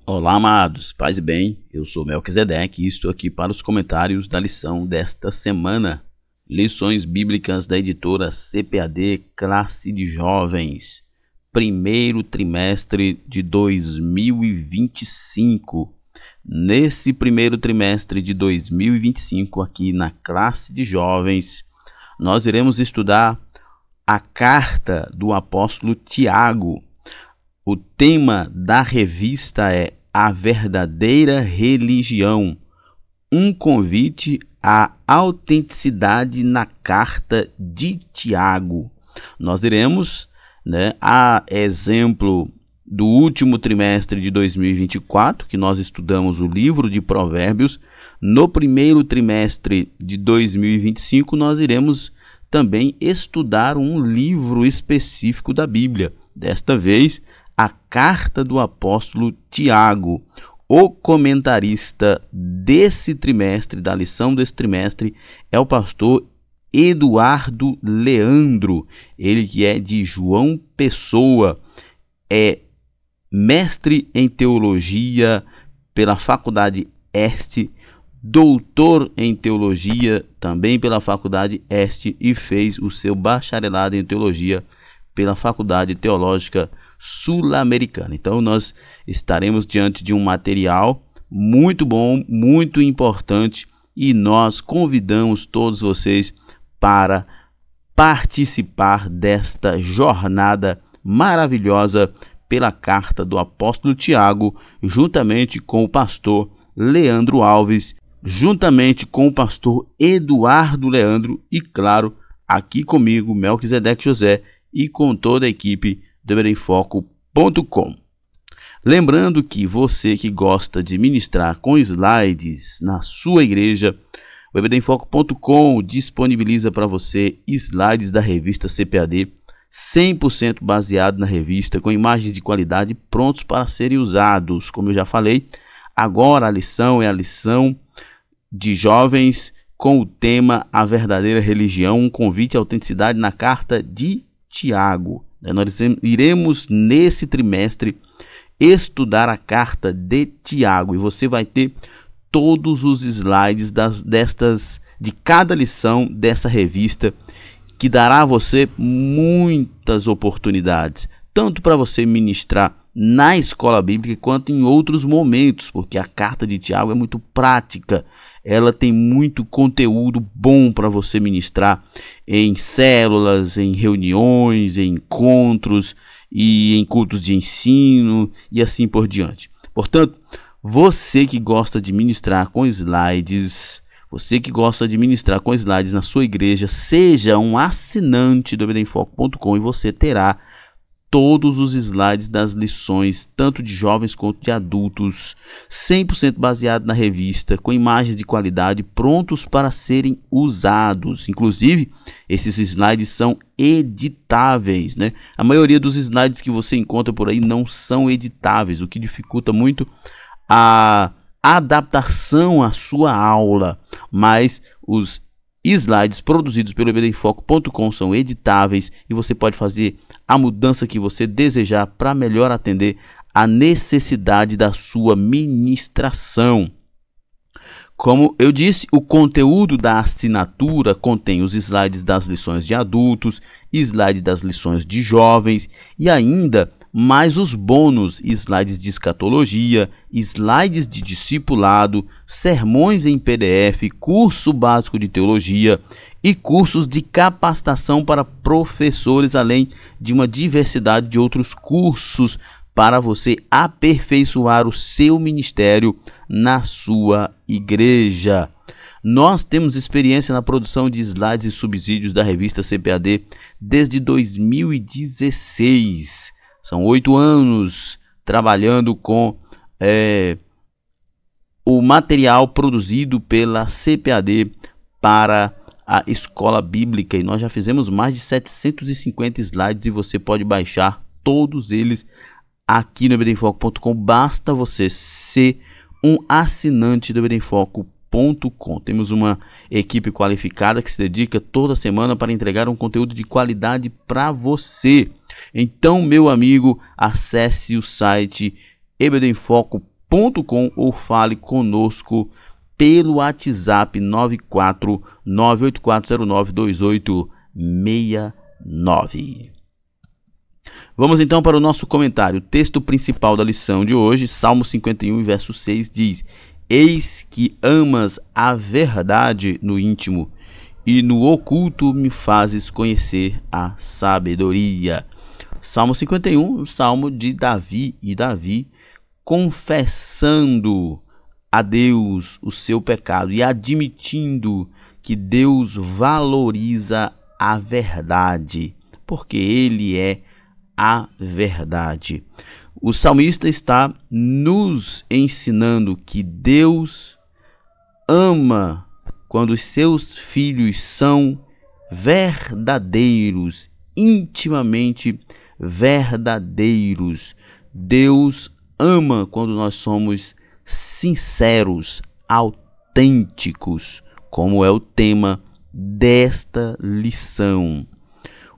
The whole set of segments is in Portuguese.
Olá, amados, paz e bem, eu sou Melquisedeque e estou aqui para os comentários da lição desta semana. Lições Bíblicas da editora CPAD Classe de Jovens, primeiro trimestre de 2025. Nesse primeiro trimestre de 2025, aqui na Classe de Jovens, nós iremos estudar a carta do apóstolo Tiago. O tema da revista é A Verdadeira Religião, um convite à autenticidade na carta de Tiago. Nós iremos, a exemplo do último trimestre de 2024, que nós estudamos o livro de Provérbios, no primeiro trimestre de 2025 nós iremos também estudar um livro específico da Bíblia. Desta vez, a carta do apóstolo Tiago. O comentarista desse trimestre, da lição desse trimestre, é o pastor Eduardo Leandro. Ele que é de João Pessoa, é mestre em teologia pela Faculdade Este, doutor em teologia também pela Faculdade Este e fez o seu bacharelado em teologia pela Faculdade Teológica Sul-Americana. Então nós estaremos diante de um material muito bom, muito importante, e nós convidamos todos vocês para participar desta jornada maravilhosa pela carta do apóstolo Tiago, juntamente com o pastor Leandro Alves, juntamente com o pastor Eduardo Leandro e, claro, aqui comigo, Melquisedeque José, e com toda a equipe do EBDemFoco.com. Lembrando que você que gosta de ministrar com slides na sua igreja, o EBDemFoco.com disponibiliza para você slides da revista CPAD, 100% baseado na revista, com imagens de qualidade prontos para serem usados. Como eu já falei, agora a lição é a lição de jovens com o tema A Verdadeira Religião, um convite à autenticidade na carta de Tiago. Nós iremos nesse trimestre estudar a carta de Tiago e você vai ter todos os slides de cada lição dessa revista, que dará a você muitas oportunidades, tanto para você ministrar na escola bíblica quanto em outros momentos, porque a carta de Tiago é muito prática. Ela tem muito conteúdo bom para você ministrar em células, em reuniões, em encontros e em cultos de ensino e assim por diante. Portanto, você que gosta de ministrar com slides, na sua igreja, seja um assinante do EBDemFoco.com e você terá todos os slides das lições, tanto de jovens quanto de adultos, 100% baseado na revista, com imagens de qualidade, prontos para serem usados. Inclusive, esses slides são editáveis, A maioria dos slides que você encontra por aí não são editáveis, o que dificulta muito a adaptação à sua aula, mas os slides produzidos pelo EBDemFoco.com são editáveis e você pode fazer a mudança que você desejar para melhor atender a necessidade da sua ministração. Como eu disse, o conteúdo da assinatura contém os slides das lições de adultos, slides das lições de jovens e ainda mais os bônus, slides de escatologia, slides de discipulado, sermões em PDF, curso básico de teologia e cursos de capacitação para professores, além de uma diversidade de outros cursos para você aperfeiçoar o seu ministério na sua igreja. Nós temos experiência na produção de slides e subsídios da revista CPAD desde 2016. São 8 anos trabalhando com o material produzido pela CPAD para a escola bíblica. E nós já fizemos mais de 750 slides e você pode baixar todos eles aqui no EBDemFoco.com. Basta você ser um assinante do EBDemFoco.com. Temos uma equipe qualificada que se dedica toda semana para entregar um conteúdo de qualidade para você. Então, meu amigo, acesse o site EBDemFoco.com ou fale conosco pelo WhatsApp 94984092869. Vamos então para o nosso comentário. O texto principal da lição de hoje, Salmo 51, verso 6, diz: Eis que amas a verdade no íntimo, e no oculto me fazes conhecer a sabedoria. Salmo 51, o salmo de Davi, e Davi confessando a Deus o seu pecado e admitindo que Deus valoriza a verdade, porque Ele é a verdade. O salmista está nos ensinando que Deus ama quando os seus filhos são verdadeiros, intimamente verdadeiros. Deus ama quando nós somos sinceros, autênticos, como é o tema desta lição.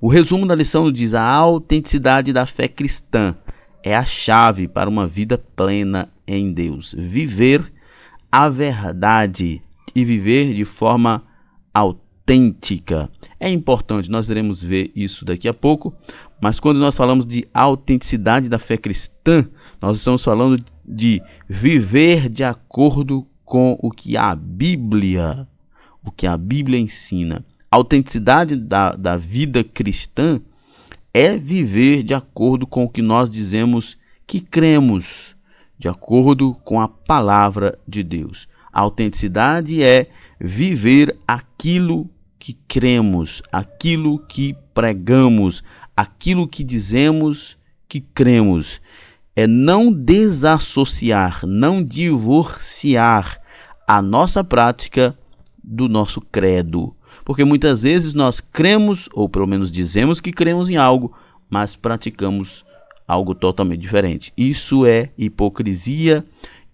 O resumo da lição diz: a autenticidade da fé cristã é a chave para uma vida plena em Deus. Viver a verdade e viver de forma autêntica. É importante, nós iremos ver isso daqui a pouco, mas quando nós falamos de autenticidade da fé cristã, nós estamos falando de viver de acordo com o que a Bíblia ensina. A autenticidade da vida cristã é viver de acordo com o que nós dizemos que cremos, de acordo com a palavra de Deus. A autenticidade é viver aquilo que cremos, aquilo que pregamos, aquilo que dizemos que cremos. É não desassociar, não divorciar a nossa prática do nosso credo. Porque muitas vezes nós cremos, ou pelo menos dizemos que cremos em algo, mas praticamos algo totalmente diferente. Isso é hipocrisia,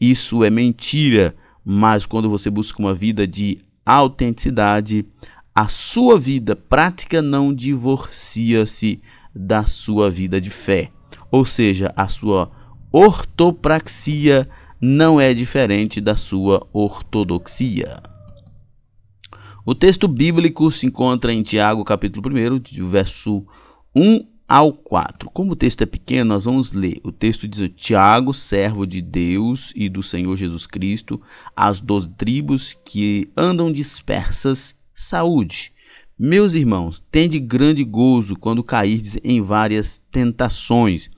isso é mentira. Mas quando você busca uma vida de autenticidade, a sua vida prática não divorcia-se da sua vida de fé. Ou seja, a sua ortopraxia não é diferente da sua ortodoxia. O texto bíblico se encontra em Tiago, capítulo 1, verso 1 ao 4. Como o texto é pequeno, nós vamos ler. O texto diz: Tiago, servo de Deus e do Senhor Jesus Cristo, às 12 tribos que andam dispersas, saúde. Meus irmãos, tende grande gozo quando cairdes em várias tentações.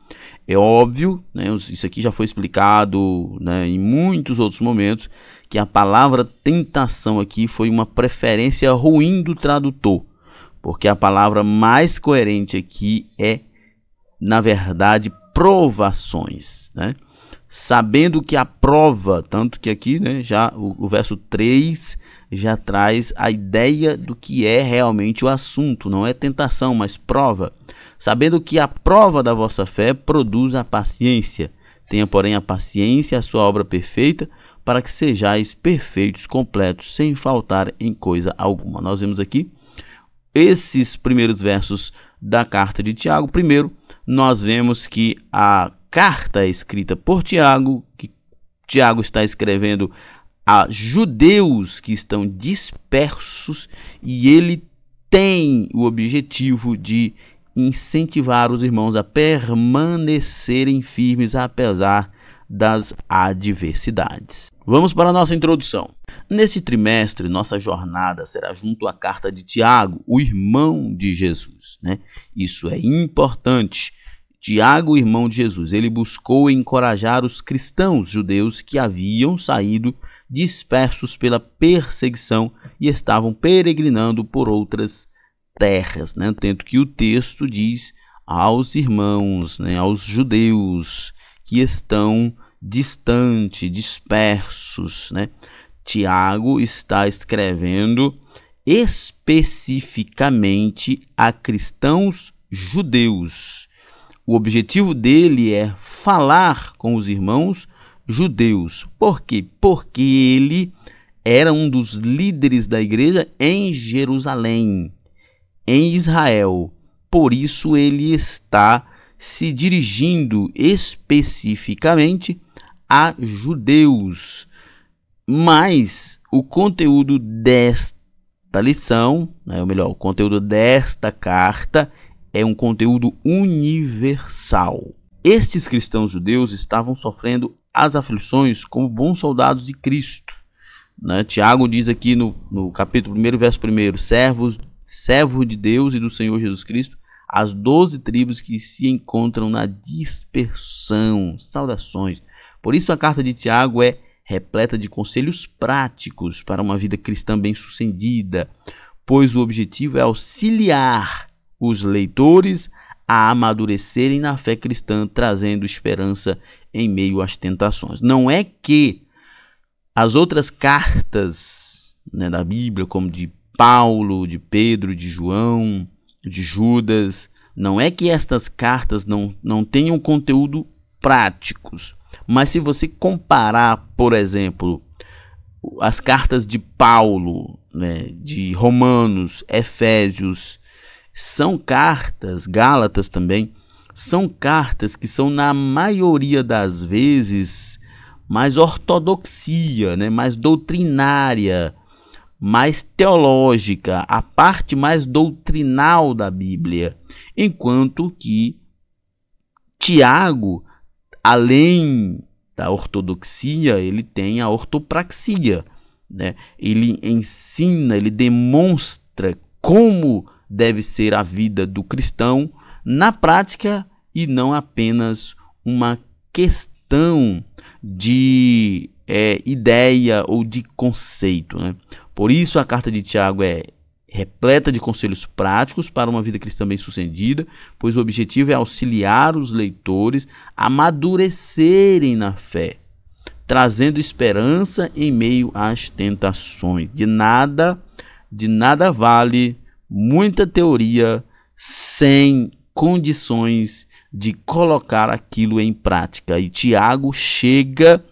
É óbvio, né, isso aqui já foi explicado, né, em muitos outros momentos, que a palavra tentação aqui foi uma preferência ruim do tradutor, porque a palavra mais coerente aqui é, na verdade, provações, né? Sabendo que a prova, tanto que aqui, né, já o verso 3 já traz a ideia do que é realmente o assunto, não é tentação, mas prova. Sabendo que a prova da vossa fé produz a paciência. Tenha, porém, a paciência, a sua obra perfeita, para que sejais perfeitos, completos, sem faltar em coisa alguma. Nós vemos aqui esses primeiros versos da carta de Tiago. Primeiro, nós vemos que a carta é escrita por Tiago, que Tiago está escrevendo a judeus que estão dispersos, e ele tem o objetivo de incentivar os irmãos a permanecerem firmes apesar das adversidades. Vamos para a nossa introdução. Neste trimestre, nossa jornada será junto à carta de Tiago, o irmão de Jesus, né? Isso é importante. Tiago, irmão de Jesus, ele buscou encorajar os cristãos judeus que haviam saído dispersos pela perseguição e estavam peregrinando por outras terras, né? Tanto que o texto diz aos irmãos, né, aos judeus que estão distantes, dispersos, né? Tiago está escrevendo especificamente a cristãos judeus. O objetivo dele é falar com os irmãos judeus. Por quê? Porque ele era um dos líderes da igreja em Jerusalém, em Israel. Por isso ele está se dirigindo especificamente a judeus. Mas o conteúdo desta lição, ou melhor, o conteúdo desta carta é um conteúdo universal. Estes cristãos judeus estavam sofrendo as aflições como bons soldados de Cristo. Tiago diz aqui no capítulo 1, verso 1, servo de Deus e do Senhor Jesus Cristo, as 12 tribos que se encontram na dispersão. Saudações. Por isso a carta de Tiago é repleta de conselhos práticos para uma vida cristã bem-sucedida, pois o objetivo é auxiliar os leitores a amadurecerem na fé cristã, trazendo esperança em meio às tentações. Não é que as outras cartas da Bíblia, como de Paulo, de Pedro, de João, de Judas, não é que estas cartas não tenham conteúdo práticos. Mas se você comparar, por exemplo, as cartas de Paulo, de Romanos, Efésios, são cartas, Gálatas também, são cartas que são, na maioria das vezes, mais ortodoxia, mais doutrinária, mais teológica, a parte mais doutrinal da Bíblia. Enquanto que Tiago, além da ortodoxia, ele tem a ortopraxia. Ele ensina, ele demonstra como deve ser a vida do cristão na prática e não apenas uma questão de ideia ou de conceito. Por isso a carta de Tiago é repleta de conselhos práticos para uma vida cristã bem-sucedida, pois o objetivo é auxiliar os leitores a amadurecerem na fé, trazendo esperança em meio às tentações. De nada vale muita teoria sem condições de colocar aquilo em prática. E Tiago chega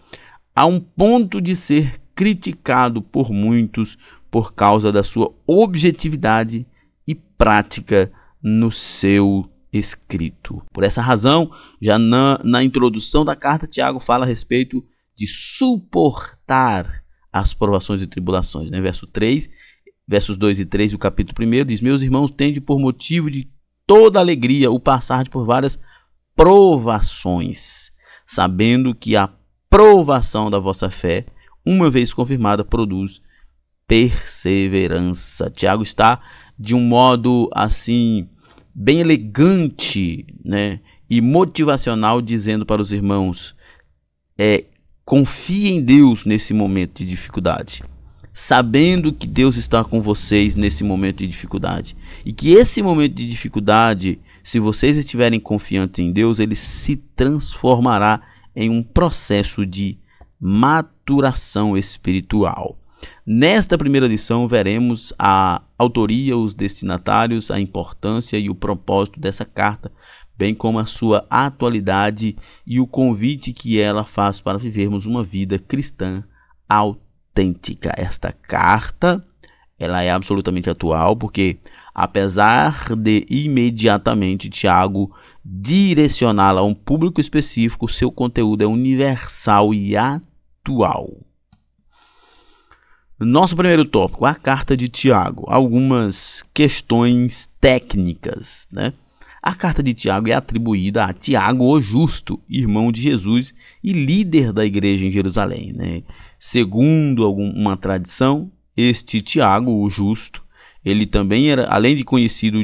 a um ponto de ser criticado por muitos por causa da sua objetividade e prática no seu escrito. Por essa razão, já na introdução da carta, Tiago fala a respeito de suportar as provações e tribulações. Versos 2 e 3 do capítulo 1 diz: meus irmãos, tende por motivo de toda alegria o passar por várias provações, sabendo que a provação da vossa fé, uma vez confirmada, produz perseverança. Tiago está de um modo assim bem elegante, e motivacional, dizendo para os irmãos: confie em Deus nesse momento de dificuldade, sabendo que Deus está com vocês nesse momento de dificuldade, e que esse momento de dificuldade, se vocês estiverem confiantes em Deus, ele se transformará em um processo de maturação espiritual. Nesta primeira lição, veremos a autoria, os destinatários, a importância e o propósito dessa carta, bem como a sua atualidade e o convite que ela faz para vivermos uma vida cristã autêntica. Esta carta, ela é absolutamente atual, porque apesar de imediatamente Tiago direcioná-la a um público específico, seu conteúdo é universal e atual. Nosso primeiro tópico, a carta de Tiago. Algumas questões técnicas, A carta de Tiago é atribuída a Tiago o Justo, irmão de Jesus e líder da igreja em Jerusalém. Segundo uma tradição, este Tiago o Justo, ele também era, além de conhecido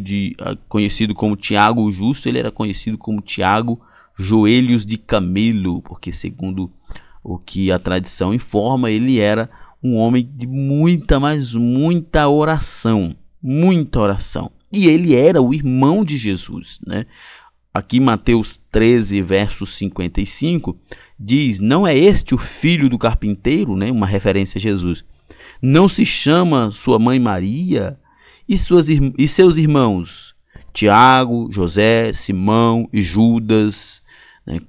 como Tiago o Justo, ele era conhecido como Tiago Joelhos de Camelo, porque segundo o que a tradição informa, ele era um homem de muita oração, e ele era o irmão de Jesus, Aqui Mateus 13, verso 55, diz: não é este o filho do carpinteiro, uma referência a Jesus? Não se chama sua mãe Maria e seus irmãos Tiago, José, Simão e Judas,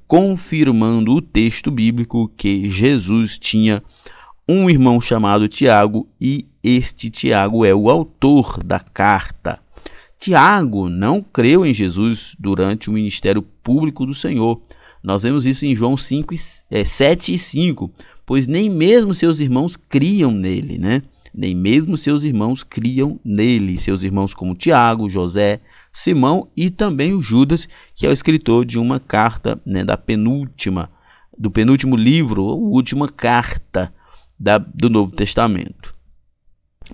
confirmando o texto bíblico que Jesus tinha um irmão chamado Tiago, e este Tiago é o autor da carta. Tiago não creu em Jesus durante o ministério público do Senhor, Nós vemos isso em João 7 e 5, pois nem mesmo seus irmãos criam nele, né? Nem mesmo seus irmãos criam nele. Seus irmãos como Tiago, José, Simão e também o Judas, que é o escritor de uma carta, né, do penúltimo livro, ou última carta do Novo Testamento.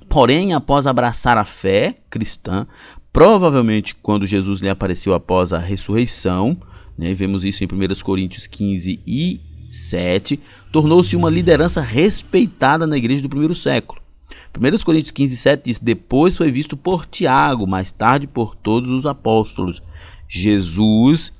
Porém, após abraçar a fé cristã, provavelmente quando Jesus lhe apareceu após a ressurreição, né, vemos isso em 1 Coríntios 15 e 7, tornou-se uma liderança respeitada na igreja do primeiro século. 1 Coríntios 15 e 7 diz: depois foi visto por Tiago, mais tarde por todos os apóstolos. Jesus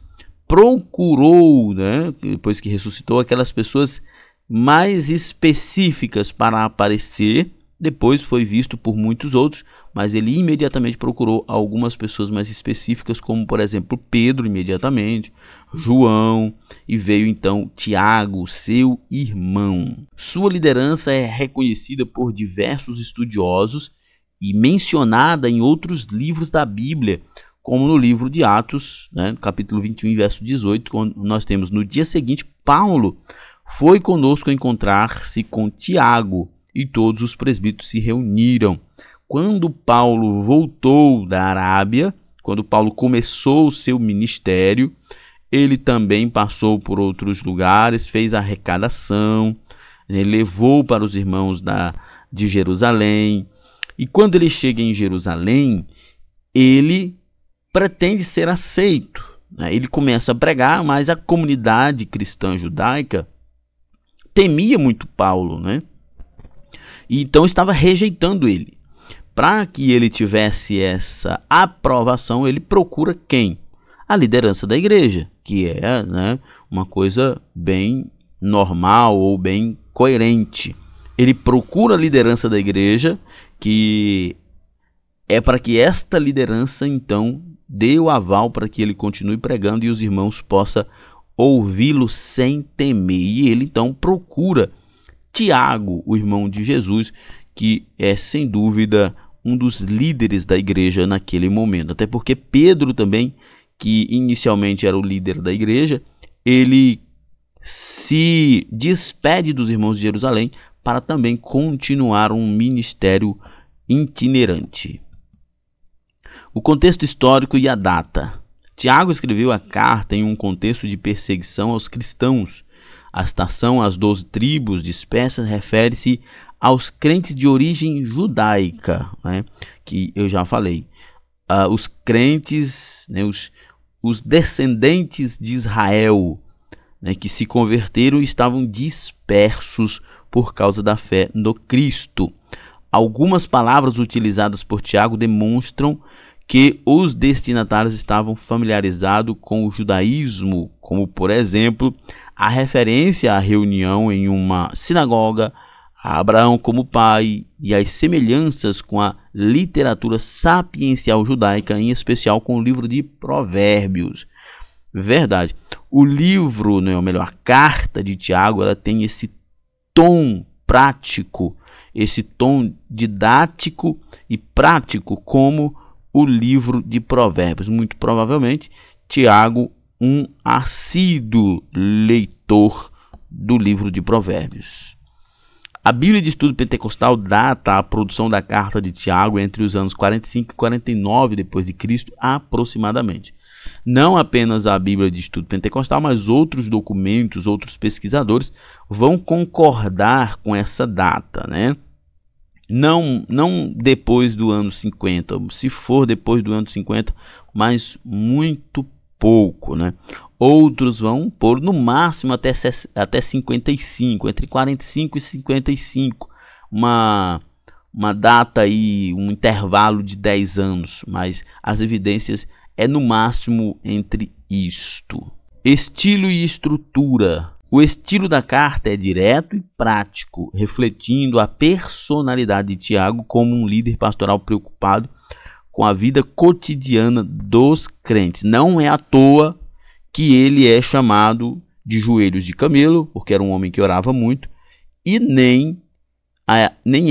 procurou, né, depois que ressuscitou, aquelas pessoas mais específicas para aparecer. Depois foi visto por muitos outros, mas ele imediatamente procurou algumas pessoas mais específicas, como por exemplo Pedro imediatamente, João, e veio então Tiago, seu irmão. Sua liderança é reconhecida por diversos estudiosos e mencionada em outros livros da Bíblia, como no livro de Atos, né, capítulo 21, verso 18, quando nós temos: no dia seguinte, Paulo foi conosco encontrar-se com Tiago, e todos os presbíteros se reuniram. Quando Paulo voltou da Arábia, quando Paulo começou o seu ministério, ele também passou por outros lugares, fez arrecadação, levou para os irmãos de Jerusalém. E quando ele chega em Jerusalém, ele pretende ser aceito, né? Ele começa a pregar, mas a comunidade cristã judaica temia muito Paulo, né? E então estava rejeitando ele. Para que ele tivesse essa aprovação, ele procura quem? A liderança da igreja, que é, né, uma coisa bem normal ou bem coerente. Ele procura a liderança da igreja, que é para que esta liderança então dê o aval para que ele continue pregando e os irmãos possam ouvi-lo sem temer. E ele então procura Tiago, o irmão de Jesus, que é sem dúvida um dos líderes da igreja naquele momento. Até porque Pedro também, que inicialmente era o líder da igreja, ele se despede dos irmãos de Jerusalém para também continuar um ministério itinerante. O contexto histórico e a data. Tiago escreveu a carta em um contexto de perseguição aos cristãos. A citação às 12 tribos dispersas refere-se aos crentes de origem judaica, né, que eu já falei. Os crentes, né, os descendentes de Israel, né, que se converteram e estavam dispersos por causa da fé no Cristo. Algumas palavras utilizadas por Tiago demonstram que os destinatários estavam familiarizados com o judaísmo, como, por exemplo, a referência à reunião em uma sinagoga, a Abraão como pai e as semelhanças com a literatura sapiencial judaica, em especial com o livro de Provérbios. Verdade. O livro, né, ou melhor, a carta de Tiago, ela tem esse tom prático, esse tom didático e prático como o livro de Provérbios. Muito provavelmente, Tiago, um assíduo leitor do livro de Provérbios. A Bíblia de Estudo Pentecostal data a produção da carta de Tiago entre os anos 45 e 49 depois de Cristo, aproximadamente. Não apenas a Bíblia de Estudo Pentecostal, mas outros documentos, outros pesquisadores vão concordar com essa data, né? Não depois do ano 50, se for depois do ano 50, mas muito pouco, né? Outros vão pôr no máximo até 55, entre 45 e 55, uma data aí, um intervalo de 10 anos, mas as evidências é no máximo entre isto. Estilo e estrutura. O estilo da carta é direto e prático, refletindo a personalidade de Tiago como um líder pastoral preocupado com a vida cotidiana dos crentes. Não é à toa que ele é chamado de joelhos de camelo, porque era um homem que orava muito, e nem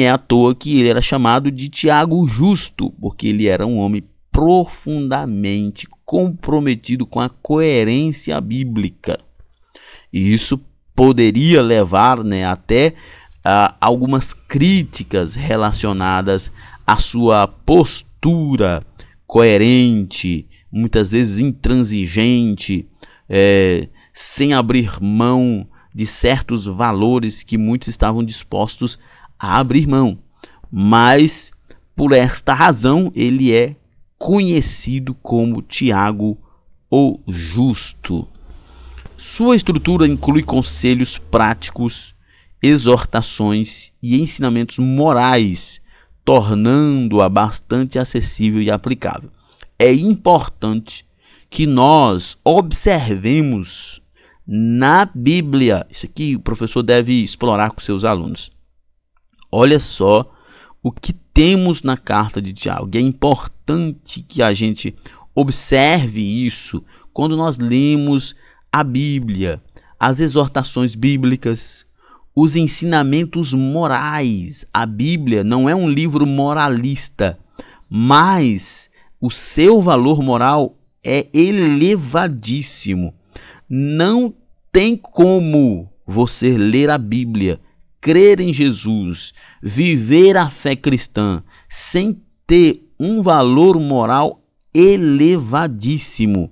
é à toa que ele era chamado de Tiago Justo, porque ele era um homem profundamente comprometido com a coerência bíblica. E isso poderia levar, né, até algumas críticas relacionadas à sua postura coerente, muitas vezes intransigente, sem abrir mão de certos valores que muitos estavam dispostos a abrir mão. Mas, por esta razão, ele é conhecido como Tiago o Justo. Sua estrutura inclui conselhos práticos, exortações e ensinamentos morais, tornando-a bastante acessível e aplicável. É importante que nós observemos na Bíblia, isso aqui o professor deve explorar com seus alunos. Olha só o que temos na carta de Tiago. É importante que a gente observe isso quando nós lemos a Bíblia, as exortações bíblicas, os ensinamentos morais. A Bíblia não é um livro moralista, mas o seu valor moral é elevadíssimo. Não tem como você ler a Bíblia, crer em Jesus, viver a fé cristã sem ter um valor moral elevadíssimo.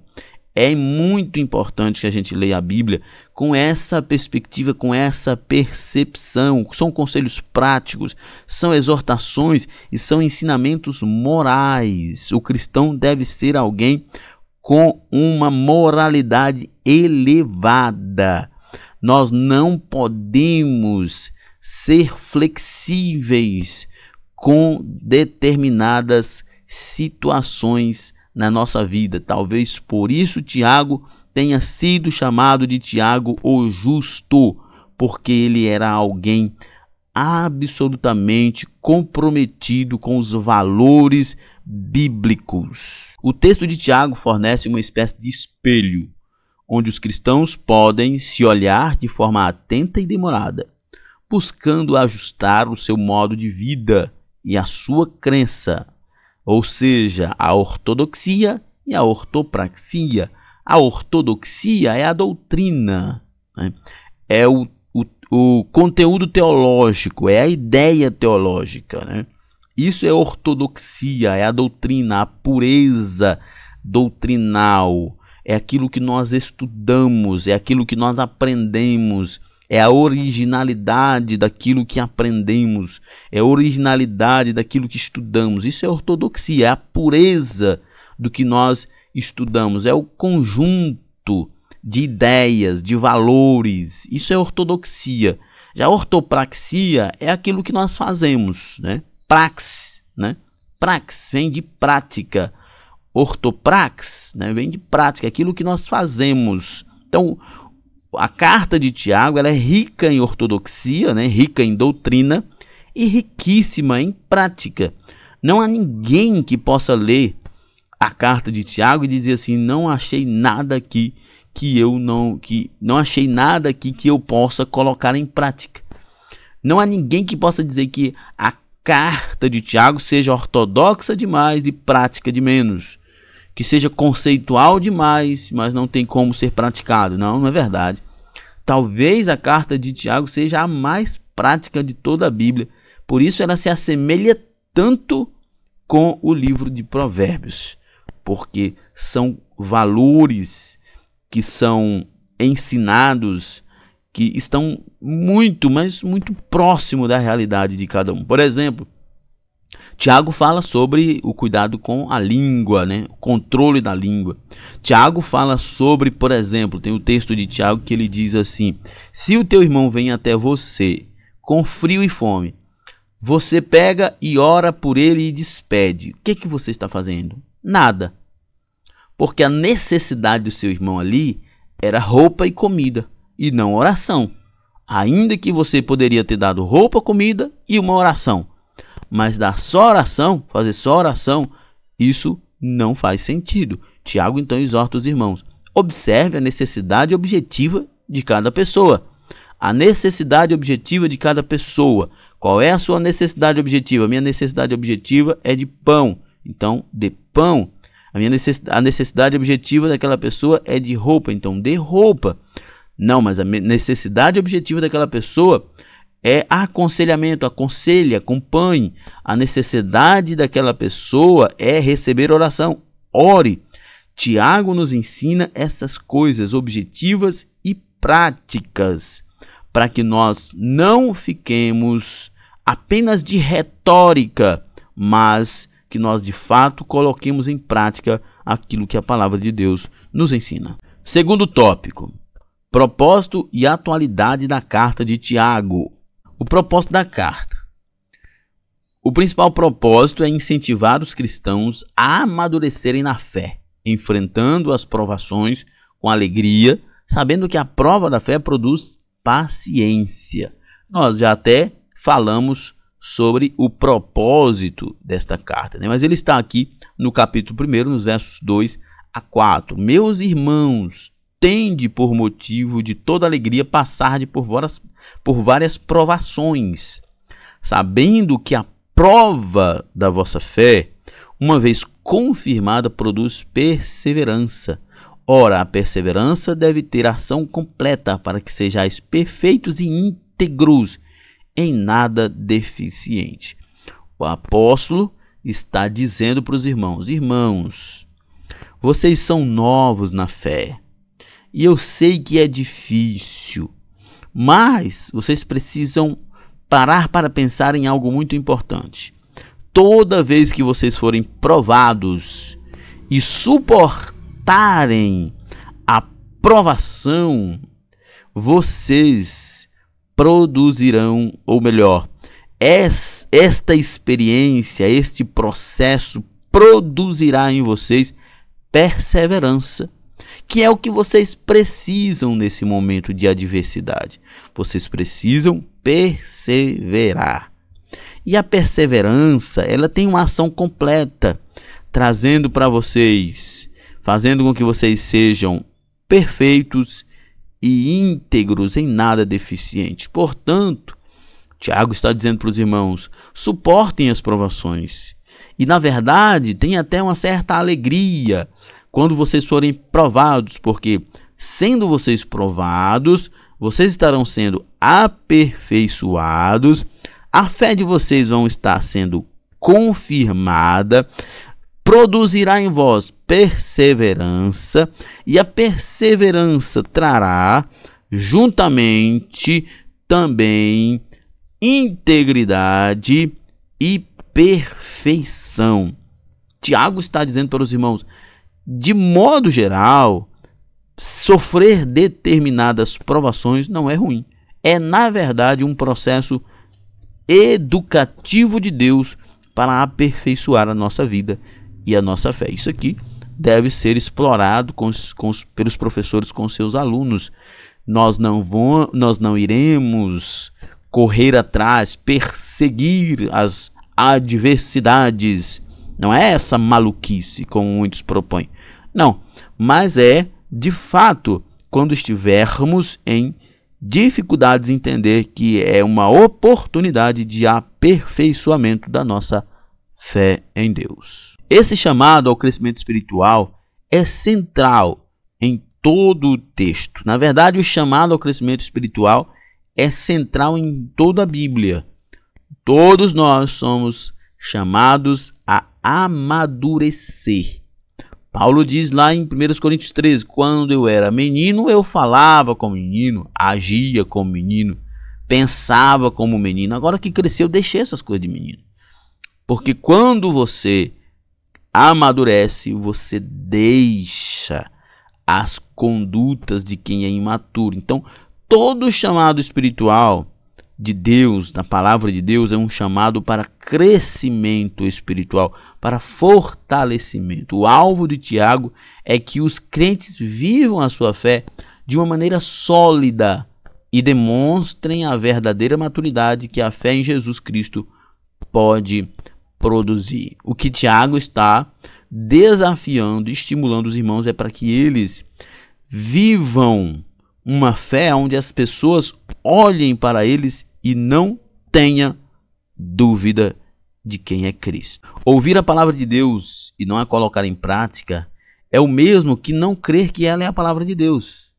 É muito importante que a gente leia a Bíblia com essa perspectiva, com essa percepção. São conselhos práticos, são exortações e são ensinamentos morais. O cristão deve ser alguém com uma moralidade elevada. Nós não podemos ser flexíveis com determinadas situações na nossa vida. Talvez por isso Tiago tenha sido chamado de Tiago o Justo, porque ele era alguém absolutamente comprometido com os valores bíblicos. O texto de Tiago fornece uma espécie de espelho, onde os cristãos podem se olhar de forma atenta e demorada, buscando ajustar o seu modo de vida e a sua crença, ou seja, a ortodoxia e a ortopraxia. A ortodoxia é a doutrina, né? É o conteúdo teológico, é a ideia teológica, né? Isso é ortodoxia, é a doutrina, a pureza doutrinal, é aquilo que nós estudamos, é aquilo que nós aprendemos, é a originalidade daquilo que aprendemos, é a originalidade daquilo que estudamos. Isso é ortodoxia, é a pureza do que nós estudamos, é o conjunto de ideias, de valores. Isso é ortodoxia. Já a ortopraxia é aquilo que nós fazemos, né? Prax, né? Prax vem de prática. Ortoprax, né, vem de prática, aquilo que nós fazemos. Então, a carta de Tiago, ela é rica em ortodoxia, né, rica em doutrina e riquíssima em prática. Não há ninguém que possa ler a carta de Tiago e dizer assim: não achei nada aqui que não achei nada aqui que eu possa colocar em prática. Não há ninguém que possa dizer que a carta de Tiago seja ortodoxa demais e prática de menos, que seja conceitual demais, mas não tem como ser praticado. Não, não é verdade. Talvez a carta de Tiago seja a mais prática de toda a Bíblia. Por isso ela se assemelha tanto com o livro de Provérbios, porque são valores que são ensinados, que estão muito, mas muito próximo da realidade de cada um. Por exemplo, Tiago fala sobre o cuidado com a língua, né? O controle da língua. Tiago fala sobre, por exemplo, tem o texto de Tiago que ele diz assim: se o teu irmão vem até você com frio e fome, você pega e ora por ele e despede. O que você está fazendo? Nada. Porque a necessidade do seu irmão ali era roupa e comida, e não oração. Ainda que você poderia ter dado roupa, comida e uma oração, mas dar só oração, fazer só oração, isso não faz sentido. Tiago então exorta os irmãos: observe a necessidade objetiva de cada pessoa. A necessidade objetiva de cada pessoa. Qual é a sua necessidade objetiva? A minha necessidade objetiva é de pão, então dê pão. A necessidade objetiva daquela pessoa é de roupa, então dê roupa. Não, mas a necessidade objetiva daquela pessoa é aconselhamento, aconselhe, acompanhe. A necessidade daquela pessoa é receber oração. Ore. Tiago nos ensina essas coisas objetivas e práticas, para que nós não fiquemos apenas de retórica, mas que nós de fato coloquemos em prática aquilo que a palavra de Deus nos ensina. Segundo tópico, propósito e atualidade da carta de Tiago. O propósito da carta. O principal propósito é incentivar os cristãos a amadurecerem na fé, enfrentando as provações com alegria, sabendo que a prova da fé produz paciência. Nós já até falamos sobre o propósito desta carta, né? Mas ele está aqui no capítulo 1, nos versos 2 a 4. Meus irmãos, tende por motivo de toda alegria passar por várias provações, sabendo que a prova da vossa fé, uma vez confirmada, produz perseverança. Ora, a perseverança deve ter ação completa, para que sejais perfeitos e íntegros, em nada deficiente. O apóstolo está dizendo para os irmãos: irmãos, vocês são novos na fé, e eu sei que é difícil, mas vocês precisam parar para pensar em algo muito importante. Toda vez que vocês forem provados e suportarem a provação, vocês produzirão, ou melhor, esta experiência, este processo produzirá em vocês perseverança, que é o que vocês precisam nesse momento de adversidade. Vocês precisam perseverar. E a perseverança, ela tem uma ação completa, trazendo para vocês, fazendo com que vocês sejam perfeitos e íntegros, em nada deficiente. Portanto, Tiago está dizendo para os irmãos: suportem as provações. E, na verdade, tem até uma certa alegria quando vocês forem provados, porque, sendo vocês provados, vocês estarão sendo aperfeiçoados, a fé de vocês vão estar sendo confirmada, produzirá em vós perseverança, e a perseverança trará juntamente também integridade e perfeição. Tiago está dizendo para os irmãos: de modo geral, sofrer determinadas provações não é ruim. É, na verdade, um processo educativo de Deus para aperfeiçoar a nossa vida e a nossa fé. Isso aqui deve ser explorado pelos professores com seus alunos. Nós não iremos correr atrás, perseguir as adversidades. Não é essa maluquice como muitos propõem. Não, mas é, de fato, quando estivermos em dificuldades, entender que é uma oportunidade de aperfeiçoamento da nossa fé em Deus. Esse chamado ao crescimento espiritual é central em todo o texto. Na verdade, o chamado ao crescimento espiritual é central em toda a Bíblia. Todos nós somos chamados a amadurecer. Paulo diz lá em 1 Coríntios 13, quando eu era menino, eu falava como menino, agia como menino, pensava como menino. Agora que cresceu, eu deixei essas coisas de menino. Porque quando você amadurece, você deixa as condutas de quem é imaturo. Então, todo chamado espiritual de Deus, da palavra de Deus, é um chamado para crescimento espiritual, para fortalecimento. O alvo de Tiago é que os crentes vivam a sua fé de uma maneira sólida e demonstrem a verdadeira maturidade que a fé em Jesus Cristo pode produzir. O que Tiago está desafiando, estimulando os irmãos é para que eles vivam uma fé onde as pessoas olhem para eles e não tenham dúvida de quem é Cristo. Ouvir a palavra de Deus e não a colocar em prática é o mesmo que não crer que ela é a palavra de Deus,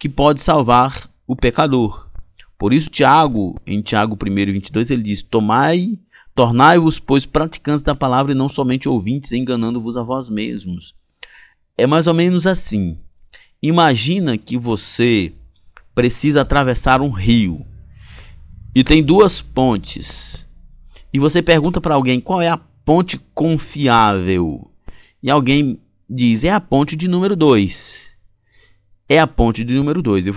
que pode salvar o pecador. Por isso, Tiago, em Tiago 1:22, ele diz: tornai-vos, pois, praticantes da palavra e não somente ouvintes, enganando-vos a vós mesmos. É mais ou menos assim. Imagina que você precisa atravessar um rio e tem duas pontes. E você pergunta para alguém qual é a ponte confiável. E alguém diz: é a ponte de número 2. É a ponte de número 2.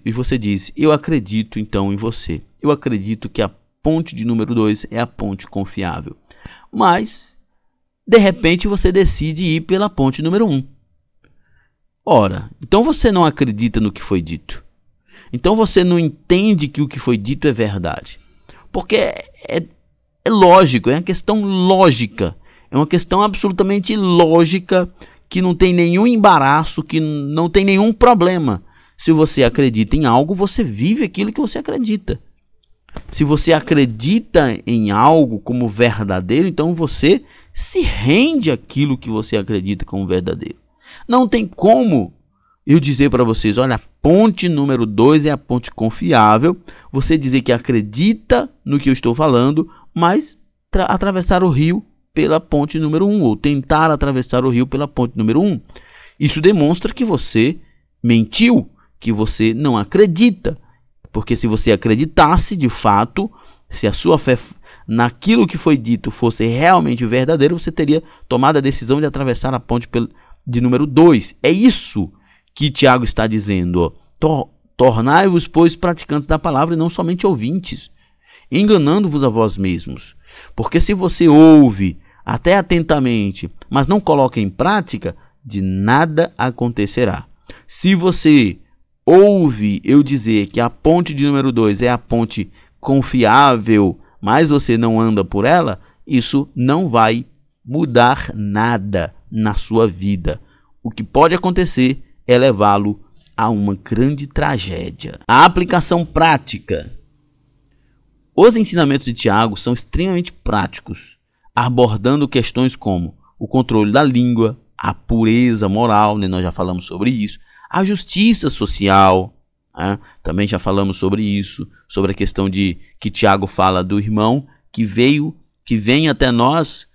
E você diz: eu acredito então em você. Eu acredito que a ponte de número 2 é a ponte confiável. Mas, de repente, você decide ir pela ponte número 1. Ora, então você não acredita no que foi dito. Então você não entende que o que foi dito é verdade. Porque é lógico, é uma questão lógica. É uma questão absolutamente lógica, que não tem nenhum embaraço, que não tem nenhum problema. Se você acredita em algo, você vive aquilo que você acredita. Se você acredita em algo como verdadeiro, então você se rende àquilo que você acredita como verdadeiro. Não tem como eu dizer para vocês: olha, a ponte número 2 é a ponte confiável. Você dizer que acredita no que eu estou falando, mas atravessar o rio pela ponte número 1, ou tentar atravessar o rio pela ponte número 1. Isso demonstra que você mentiu, que você não acredita. Porque se você acreditasse de fato, se a sua fé naquilo que foi dito fosse realmente verdadeiro, você teria tomado a decisão de atravessar a ponte de número 2. É isso que Tiago está dizendo. Tornai-vos, pois, praticantes da palavra e não somente ouvintes, enganando-vos a vós mesmos. Porque se você ouve até atentamente, mas não coloca em prática, de nada acontecerá. Se você ouve eu dizer que a ponte de número 2 é a ponte confiável, mas você não anda por ela, isso não vai mudar nada na sua vida. O que pode acontecer é levá-lo a uma grande tragédia. A aplicação prática. Os ensinamentos de Tiago são extremamente práticos, abordando questões como o controle da língua, a pureza moral, né? Nós já falamos sobre isso, a justiça social, né? Também já falamos sobre isso, sobre a questão de que Tiago fala do irmão que vem até nós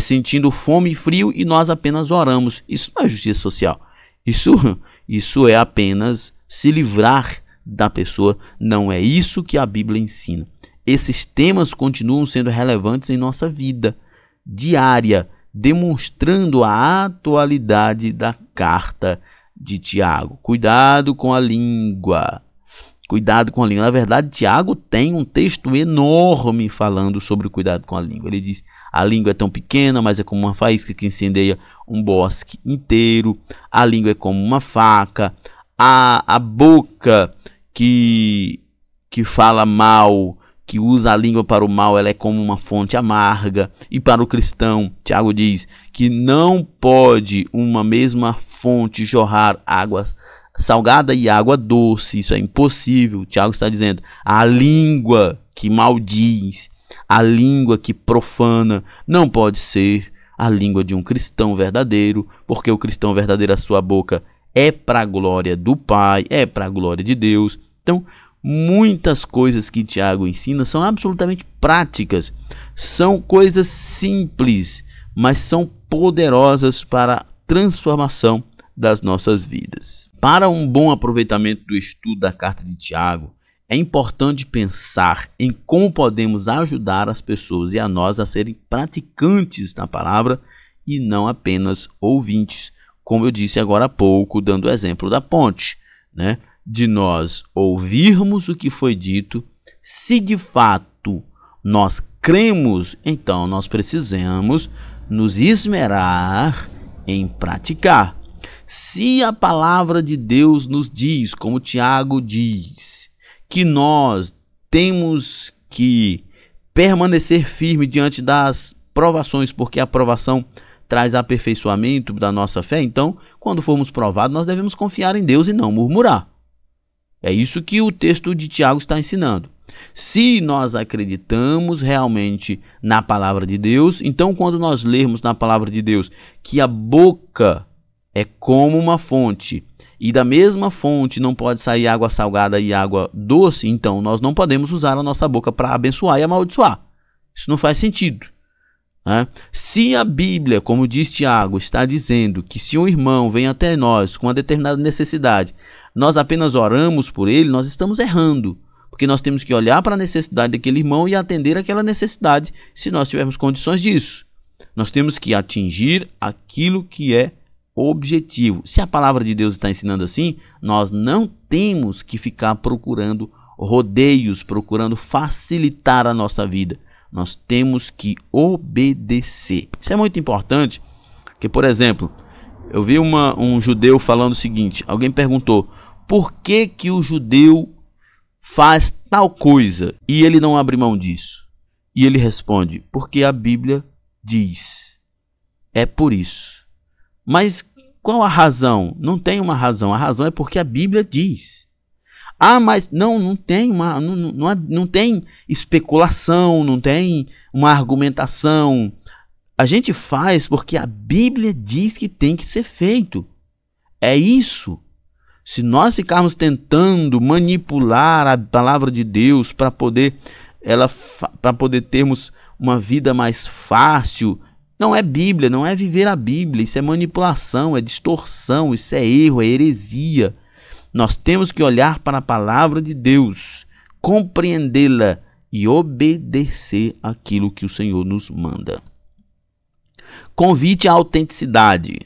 sentindo fome e frio e nós apenas oramos. Isso não é justiça social. Isso é apenas se livrar da pessoa. Não é isso que a Bíblia ensina. Esses temas continuam sendo relevantes em nossa vida diária, demonstrando a atualidade da carta de Tiago. Cuidado com a língua. Cuidado com a língua. Na verdade, Tiago tem um texto enorme falando sobre o cuidado com a língua. Ele diz: a língua é tão pequena, mas é como uma faísca que incendeia um bosque inteiro. A língua é como uma faca. A boca que fala mal, que usa a língua para o mal, ela é como uma fonte amarga. E para o cristão, Tiago diz que não pode uma mesma fonte jorrar água salgada e água doce. Isso é impossível. Tiago está dizendo: a língua que maldiz, a língua que profana, não pode ser a língua de um cristão verdadeiro, porque o cristão verdadeiro, a sua boca é para a glória do Pai, é para a glória de Deus. Então, muitas coisas que Tiago ensina são absolutamente práticas, são coisas simples, mas são poderosas para a transformação das nossas vidas. Para um bom aproveitamento do estudo da carta de Tiago, é importante pensar em como podemos ajudar as pessoas e a nós a serem praticantes da palavra e não apenas ouvintes, como eu disse agora há pouco, dando o exemplo da ponte, né? De nós ouvirmos o que foi dito. Se de fato nós cremos, então nós precisamos nos esmerar em praticar. Se a palavra de Deus nos diz, como Tiago diz, que nós temos que permanecer firme diante das provações, porque a provação traz aperfeiçoamento da nossa fé, então, quando formos provados, nós devemos confiar em Deus e não murmurar. É isso que o texto de Tiago está ensinando. Se nós acreditamos realmente na palavra de Deus, então quando nós lermos na palavra de Deus que a boca é como uma fonte, e da mesma fonte não pode sair água salgada e água doce, então nós não podemos usar a nossa boca para abençoar e amaldiçoar. Isso não faz sentido. Se a Bíblia, como diz Tiago, está dizendo que se um irmão vem até nós com uma determinada necessidade, nós apenas oramos por ele, nós estamos errando, porque nós temos que olhar para a necessidade daquele irmão e atender aquela necessidade, se nós tivermos condições disso. Nós temos que atingir aquilo que é objetivo. Se a palavra de Deus está ensinando assim, nós não temos que ficar procurando rodeios, procurando facilitar a nossa vida. Nós temos que obedecer. Isso é muito importante, porque, por exemplo, eu vi um judeu falando o seguinte, alguém perguntou, por que o judeu faz tal coisa e ele não abre mão disso? E ele responde, porque a Bíblia diz. É por isso. Mas qual a razão? Não tem uma razão. A razão é porque a Bíblia diz. Ah, mas não tem especulação, não tem uma argumentação. A gente faz porque a Bíblia diz que tem que ser feito. É isso. Se nós ficarmos tentando manipular a palavra de Deus para poder termos uma vida mais fácil, não é Bíblia, não é viver a Bíblia. Isso é manipulação, é distorção, isso é erro, é heresia. Nós temos que olhar para a palavra de Deus, compreendê-la e obedecer aquilo que o Senhor nos manda. Convite à autenticidade.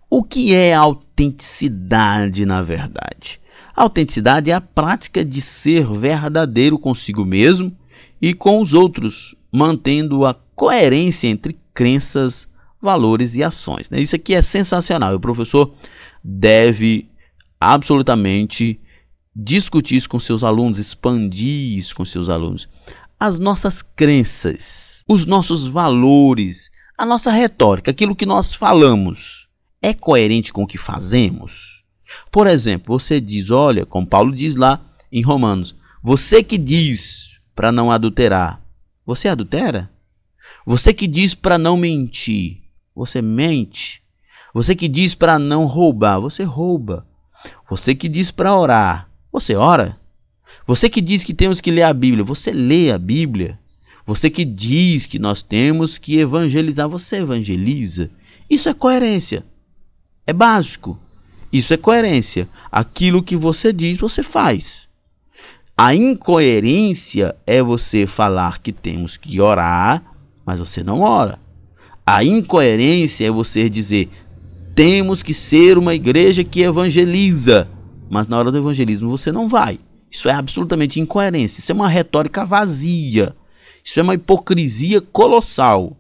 O que é autenticidade, na verdade? A autenticidade é a prática de ser verdadeiro consigo mesmo e com os outros, mantendo a coerência entre crenças, valores e ações. Isso aqui é sensacional. O professor deve absolutamente discutir isso com seus alunos, expandir isso com seus alunos. As nossas crenças, os nossos valores, a nossa retórica, aquilo que nós falamos, é coerente com o que fazemos? Por exemplo, você diz, olha, como Paulo diz lá em Romanos, você que diz para não adulterar, você adultera? Você que diz para não mentir, você mente? Você que diz para não roubar, você rouba? Você que diz para orar, você ora? Você que diz que temos que ler a Bíblia, você lê a Bíblia? Você que diz que nós temos que evangelizar, você evangeliza? Isso é coerência. É básico. Isso é coerência. Aquilo que você diz, você faz. A incoerência é você falar que temos que orar, mas você não ora. A incoerência é você dizer, temos que ser uma igreja que evangeliza, mas na hora do evangelismo você não vai. Isso é absolutamente incoerência. Isso é uma retórica vazia. Isso é uma hipocrisia colossal.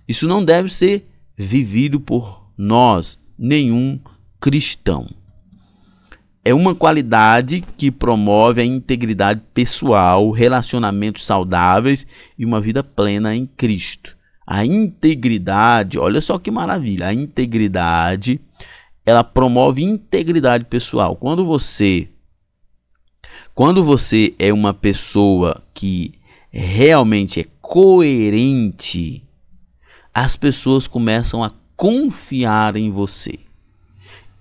Isso não deve ser vivido por nós, nenhum cristão. É uma qualidade que promove a integridade pessoal, relacionamentos saudáveis e uma vida plena em Cristo. A integridade, olha só que maravilha, a integridade, ela promove integridade pessoal. Quando você é uma pessoa que realmente é coerente, as pessoas começam a confiar em você.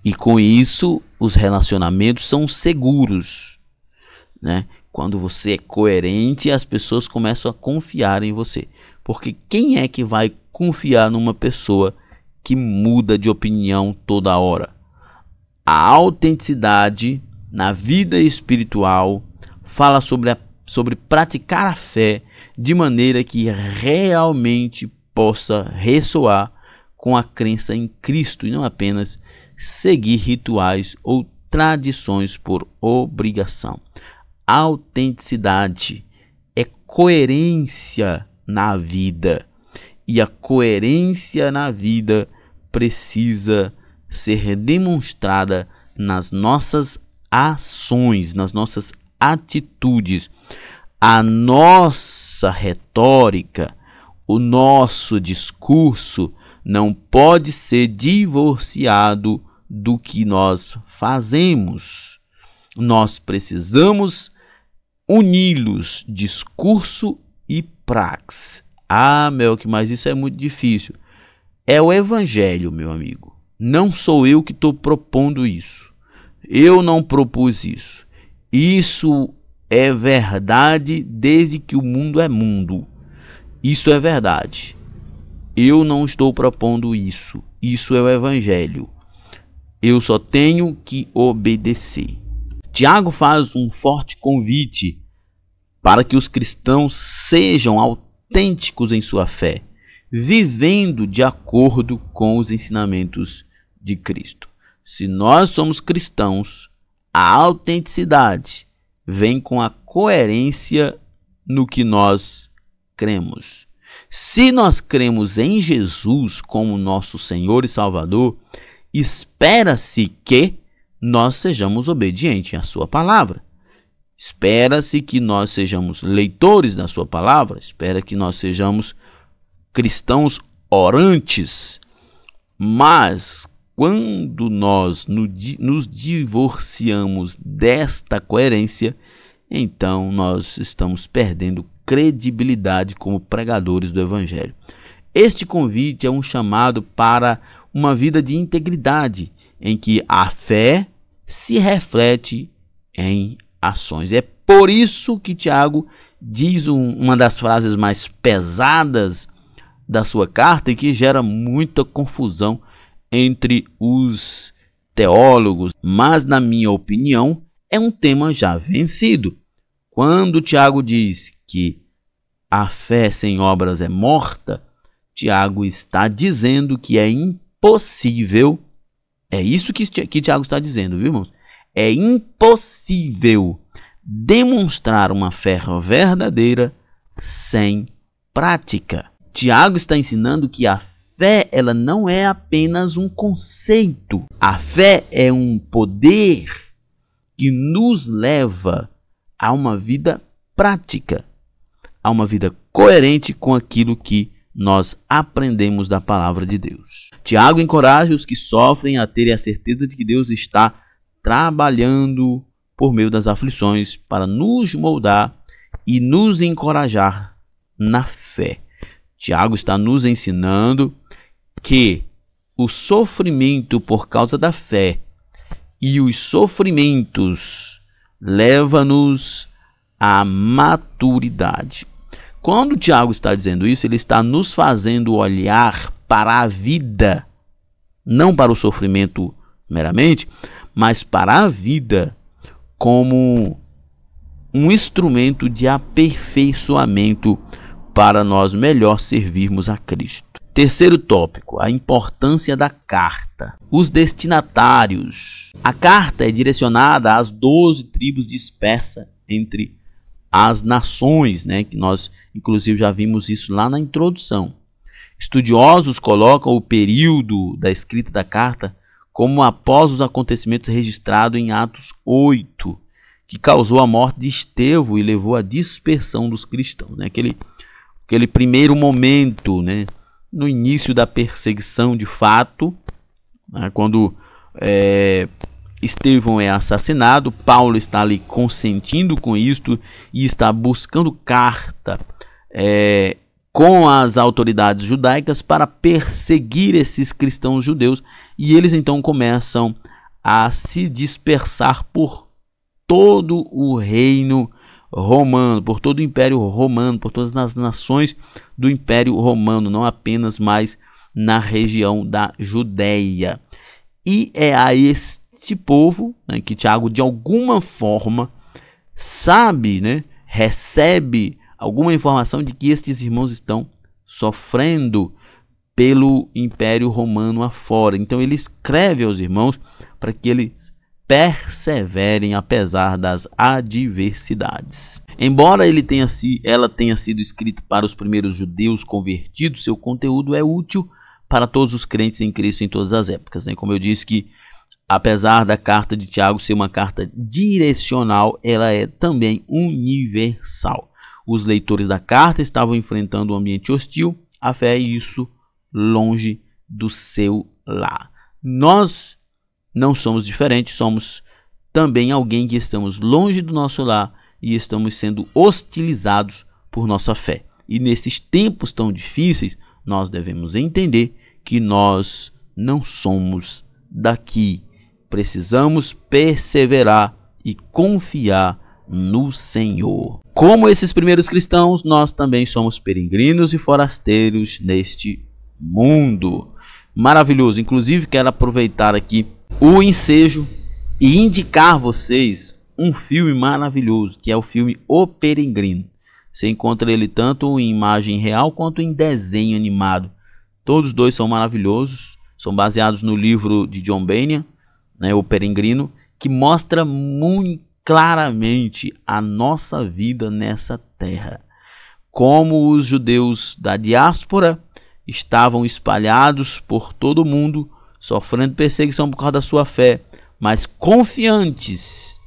E com isso, os relacionamentos são seguros, né? Quando você é coerente, as pessoas começam a confiar em você. Porque quem é que vai confiar numa pessoa que muda de opinião toda hora? A autenticidade na vida espiritual fala sobre praticar a fé de maneira que realmente possa ressoar com a crença em Cristo e não apenas seguir rituais ou tradições por obrigação. Autenticidade é coerência na vida, e a coerência na vida precisa ser demonstrada nas nossas ações, nas nossas atitudes. A nossa retórica, o nosso discurso não pode ser divorciado do que nós fazemos. Nós precisamos uni-los, discurso e praxis. Ah, Melk, mas isso é muito difícil. É o evangelho, meu amigo. Não sou eu que estou propondo isso. Eu não propus isso. Isso é verdade desde que o mundo é mundo. Isso é verdade. Eu não estou propondo isso. Isso é o Evangelho. Eu só tenho que obedecer. Tiago faz um forte convite para que os cristãos sejam autênticos em sua fé, vivendo de acordo com os ensinamentos de Cristo. Se nós somos cristãos, a autenticidade vem com a coerência no que nós cremos. Se nós cremos em Jesus como nosso Senhor e Salvador, espera-se que nós sejamos obedientes à sua palavra. Espera-se que nós sejamos leitores da sua palavra, espera que nós sejamos cristãos orantes. Mas quando nós nos divorciamos desta coerência, então nós estamos perdendo credibilidade como pregadores do Evangelho. Este convite é um chamado para uma vida de integridade, em que a fé se reflete em ações. É por isso que Tiago diz uma das frases mais pesadas da sua carta e que gera muita confusão entre os teólogos, mas na minha opinião é um tema já vencido. Quando Tiago diz que a fé sem obras é morta, Tiago está dizendo que é impossível. É isso que Tiago está dizendo, viu, irmãos? É impossível demonstrar uma fé verdadeira sem prática. Tiago está ensinando que a fé, ela não é apenas um conceito. A fé é um poder que nos leva a uma vida prática, a uma vida coerente com aquilo que nós aprendemos da palavra de Deus. Tiago encoraja os que sofrem a terem a certeza de que Deus está trabalhando por meio das aflições para nos moldar e nos encorajar na fé. Tiago está nos ensinando que o sofrimento por causa da fé e os sofrimentos levam-nos à maturidade. Quando Tiago está dizendo isso, ele está nos fazendo olhar para a vida, não para o sofrimento meramente, mas para a vida como um instrumento de aperfeiçoamento para nós melhor servirmos a Cristo. Terceiro tópico, a importância da carta. Os destinatários. A carta é direcionada às 12 tribos dispersas entre as nações, né? Que nós inclusive já vimos isso lá na introdução. Estudiosos colocam o período da escrita da carta como após os acontecimentos registrados em Atos 8, que causou a morte de Estevão e levou à dispersão dos cristãos, né? Aquele primeiro momento, né? No início da perseguição de fato, né? Quando Estevão é assassinado, Paulo está ali consentindo com isto e está buscando carta com as autoridades judaicas para perseguir esses cristãos judeus, e eles então começam a se dispersar por todo o reino romano, por todo o Império Romano, por todas as nações do Império Romano, não apenas mais na região da Judéia. E é a este povo, né, que Tiago de alguma forma sabe, né, recebe alguma informação de que estes irmãos estão sofrendo pelo Império Romano afora. Então ele escreve aos irmãos para que eles perseverem apesar das adversidades. Embora ela tenha sido escrita para os primeiros judeus convertidos, seu conteúdo é útil para todos os crentes em Cristo em todas as épocas, né? Como eu disse, que apesar da carta de Tiago ser uma carta direcional, ela é também universal. Os leitores da carta estavam enfrentando um ambiente hostil, a fé é isso, longe do seu lar. Nós não somos diferentes, somos também alguém que estamos longe do nosso lar e estamos sendo hostilizados por nossa fé. E nesses tempos tão difíceis, nós devemos entender que nós não somos daqui. Precisamos perseverar e confiar no Senhor. Como esses primeiros cristãos, nós também somos peregrinos e forasteiros neste mundo. Maravilhoso. Inclusive, quero aproveitar aqui o ensejo e indicar a vocês um filme maravilhoso, que é o filme O Peregrino. Você encontra ele tanto em imagem real quanto em desenho animado. Todos dois são maravilhosos, são baseados no livro de John Bunyan, né, O Peregrino, que mostra muito claramente a nossa vida nessa terra. Como os judeus da diáspora estavam espalhados por todo o mundo, sofrendo perseguição por causa da sua fé, mas confiantes,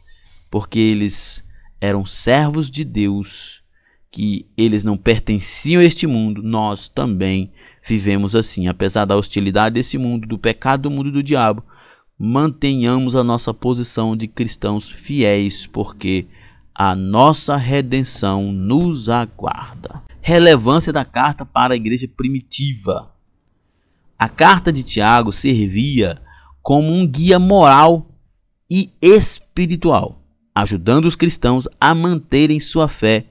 porque eles eram servos de Deus, que eles não pertenciam a este mundo. Nós também vivemos assim, apesar da hostilidade desse mundo, do pecado do mundo e do diabo. Mantenhamos a nossa posição de cristãos fiéis, porque a nossa redenção nos aguarda. Relevância da carta para a igreja primitiva. A carta de Tiago servia como um guia moral e espiritual, ajudando os cristãos a manterem sua fé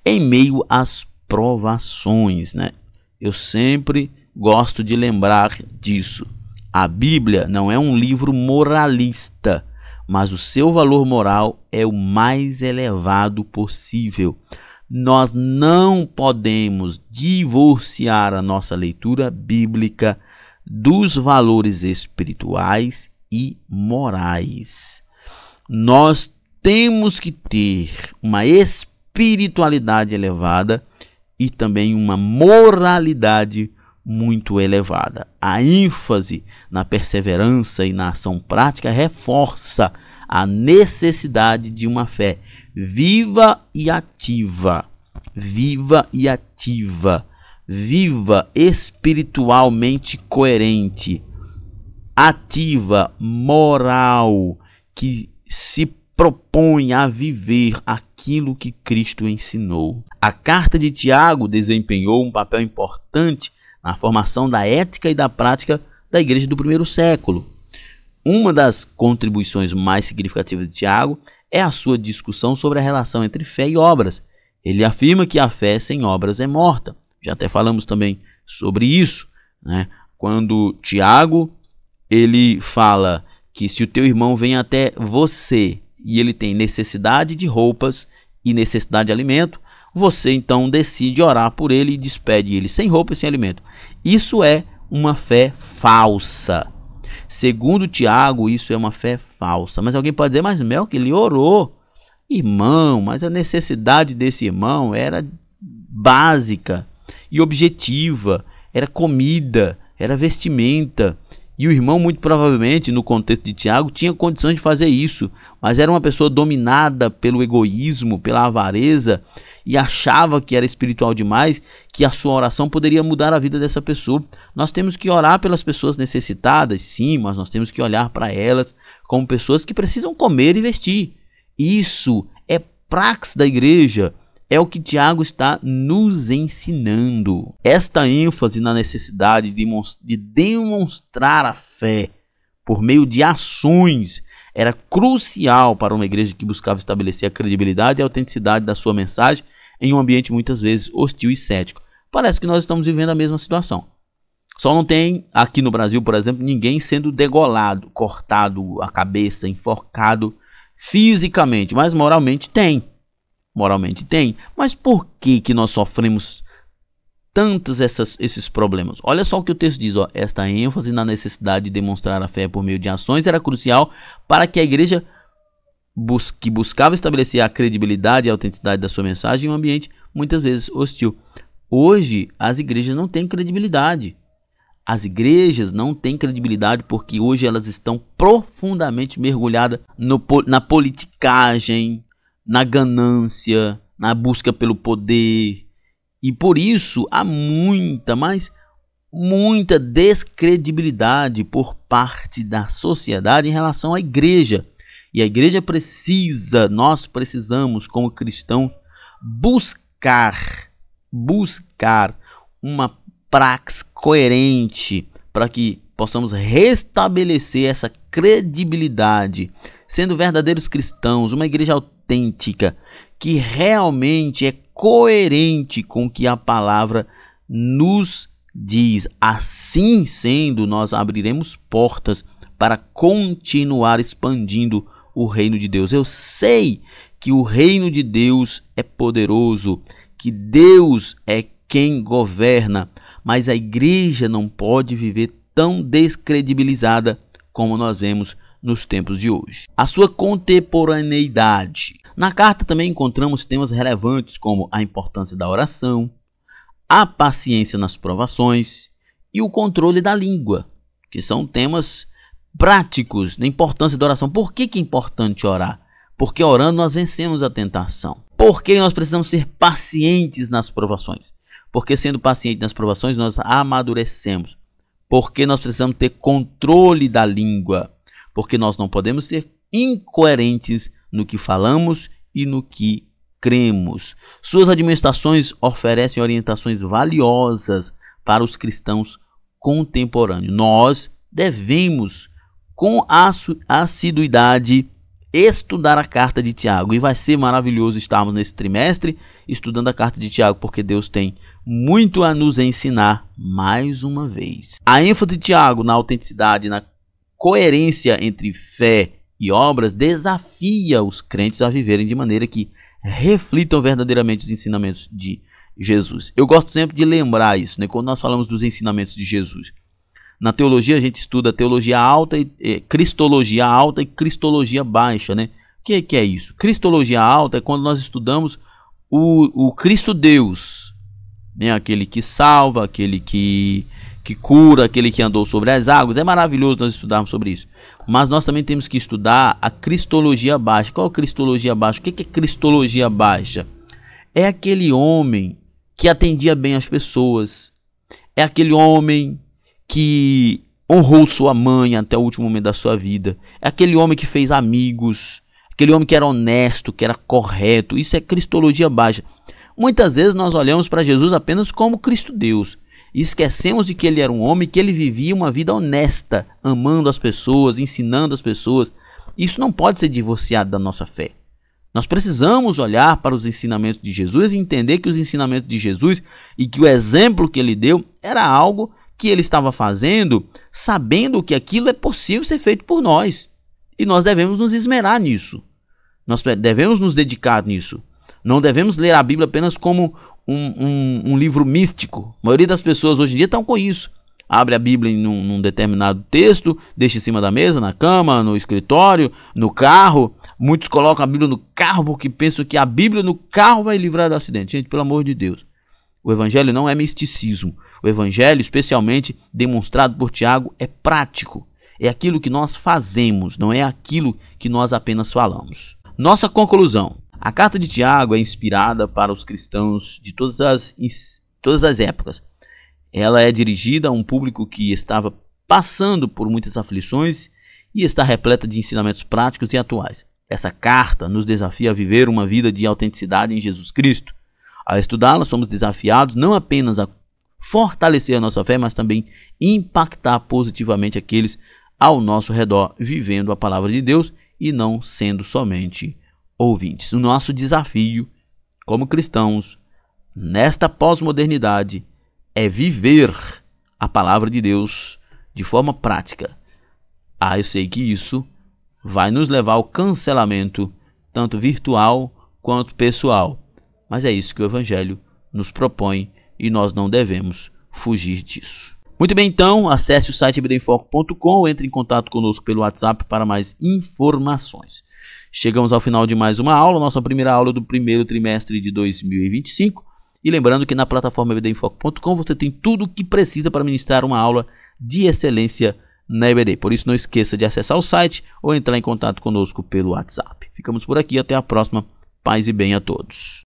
em meio às provações, né? Eu sempre gosto de lembrar disso. A Bíblia não é um livro moralista, mas o seu valor moral é o mais elevado possível. Nós não podemos divorciar a nossa leitura bíblica dos valores espirituais e morais. Nós temos que ter uma espiritualidade elevada e também uma moralidade muito elevada. A ênfase na perseverança e na ação prática reforça a necessidade de uma fé viva e ativa, viva e ativa, viva espiritualmente coerente, ativa, moral, que se propõe a viver aquilo que Cristo ensinou. A carta de Tiago desempenhou um papel importante na formação da ética e da prática da igreja do primeiro século. Uma das contribuições mais significativas de Tiago é a sua discussão sobre a relação entre fé e obras. Ele afirma que a fé sem obras é morta. Já até falamos também sobre isso, né? Quando Tiago ele fala que se o teu irmão vem até você e ele tem necessidade de roupas e necessidade de alimento, você então decide orar por ele e despede ele sem roupa e sem alimento. Isso é uma fé falsa. Segundo Tiago, isso é uma fé falsa. Mas alguém pode dizer, mas Melk, ele orou. Irmão, mas a necessidade desse irmão era básica e objetiva. Era comida, era vestimenta. E o irmão, muito provavelmente, no contexto de Tiago, tinha condição de fazer isso, mas era uma pessoa dominada pelo egoísmo, pela avareza, e achava que era espiritual demais, que a sua oração poderia mudar a vida dessa pessoa. Nós temos que orar pelas pessoas necessitadas, sim, mas nós temos que olhar para elas como pessoas que precisam comer e vestir. Isso é praxe da igreja. É o que Tiago está nos ensinando. Esta ênfase na necessidade de demonstrar a fé por meio de ações era crucial para uma igreja que buscava estabelecer a credibilidade e a autenticidade da sua mensagem em um ambiente muitas vezes hostil e cético. Parece que nós estamos vivendo a mesma situação. Só não tem aqui no Brasil, por exemplo, ninguém sendo degolado, cortado a cabeça, enforcado fisicamente, mas moralmente tem. Moralmente tem, mas por que nós sofremos tantos esses problemas? Olha só o que o texto diz, ó. Esta ênfase na necessidade de demonstrar a fé por meio de ações era crucial para que a igreja que buscava estabelecer a credibilidade e a autenticidade da sua mensagem em um ambiente muitas vezes hostil. Hoje as igrejas não têm credibilidade. As igrejas não têm credibilidade porque hoje elas estão profundamente mergulhadas na politicagem, na ganância, na busca pelo poder. E por isso há muita descredibilidade por parte da sociedade em relação à igreja. E a igreja nós precisamos como cristãos buscar uma praxe coerente, para que possamos restabelecer essa credibilidade, sendo verdadeiros cristãos, uma igreja autêntica, que realmente é coerente com o que a palavra nos diz. Assim sendo, nós abriremos portas para continuar expandindo o reino de Deus. Eu sei que o reino de Deus é poderoso, que Deus é quem governa, mas a igreja não pode viver tão descredibilizada como nós vemos nos tempos de hoje. A sua contemporaneidade. Na carta também encontramos temas relevantes como a importância da oração, a paciência nas provações e o controle da língua, que são temas práticos da importância da oração. Por que é importante orar? Porque orando nós vencemos a tentação. Por que nós precisamos ser pacientes nas provações? Porque sendo paciente nas provações nós amadurecemos. Porque nós precisamos ter controle da língua. Porque nós não podemos ser incoerentes no que falamos e no que cremos. Suas administrações oferecem orientações valiosas para os cristãos contemporâneos. Nós devemos, com assiduidade, estudar a carta de Tiago. E vai ser maravilhoso estarmos nesse trimestre estudando a carta de Tiago, porque Deus tem muito a nos ensinar mais uma vez. A ênfase de Tiago na autenticidade, na coerência entre fé e obras desafia os crentes a viverem de maneira que reflitam verdadeiramente os ensinamentos de Jesus. Eu gosto sempre de lembrar isso, né? Quando nós falamos dos ensinamentos de Jesus. Na teologia a gente estuda teologia alta e cristologia alta e cristologia baixa, né? O que é isso? Cristologia alta é quando nós estudamos o Cristo Deus, né? Aquele que salva, aquele que cura, aquele que andou sobre as águas. É maravilhoso nós estudarmos sobre isso. Mas nós também temos que estudar a cristologia baixa. Qual é a cristologia baixa? O que é cristologia baixa? É aquele homem que atendia bem as pessoas. É aquele homem que honrou sua mãe até o último momento da sua vida. É aquele homem que fez amigos. Aquele homem que era honesto, que era correto. Isso é cristologia baixa. Muitas vezes nós olhamos para Jesus apenas como Cristo Deus. E esquecemos de que ele era um homem, que ele vivia uma vida honesta, amando as pessoas, ensinando as pessoas. Isso não pode ser divorciado da nossa fé. Nós precisamos olhar para os ensinamentos de Jesus e entender que os ensinamentos de Jesus e que o exemplo que ele deu era algo que ele estava fazendo, sabendo que aquilo é possível ser feito por nós. E nós devemos nos esmerar nisso. Nós devemos nos dedicar nisso. Não devemos ler a Bíblia apenas como um livro místico. A maioria das pessoas hoje em dia estão com isso. Abre a Bíblia num determinado texto, deixa em cima da mesa, na cama, no escritório, no carro. Muitos colocam a Bíblia no carro porque pensam que a Bíblia no carro vai livrar do acidente. Gente, pelo amor de Deus. O Evangelho não é misticismo. O Evangelho, especialmente demonstrado por Tiago, é prático. É aquilo que nós fazemos, não é aquilo que nós apenas falamos. Nossa conclusão. A carta de Tiago é inspirada para os cristãos de todas as épocas. Ela é dirigida a um público que estava passando por muitas aflições e está repleta de ensinamentos práticos e atuais. Essa carta nos desafia a viver uma vida de autenticidade em Jesus Cristo. Ao estudá-la, somos desafiados não apenas a fortalecer a nossa fé, mas também impactar positivamente aqueles ao nosso redor, vivendo a palavra de Deus e não sendo somente ouvintes. O nosso desafio como cristãos nesta pós-modernidade é viver a palavra de Deus de forma prática. Eu sei que isso vai nos levar ao cancelamento tanto virtual quanto pessoal, mas é isso que o Evangelho nos propõe e nós não devemos fugir disso. Muito bem, então, acesse o site bibleaemfoco.com ou entre em contato conosco pelo WhatsApp para mais informações. Chegamos ao final de mais uma aula, nossa primeira aula do primeiro trimestre de 2025. E lembrando que na plataforma bibleaemfoco.com você tem tudo o que precisa para ministrar uma aula de excelência na EBD. Por isso não esqueça de acessar o site ou entrar em contato conosco pelo WhatsApp. Ficamos por aqui, até a próxima. Paz e bem a todos.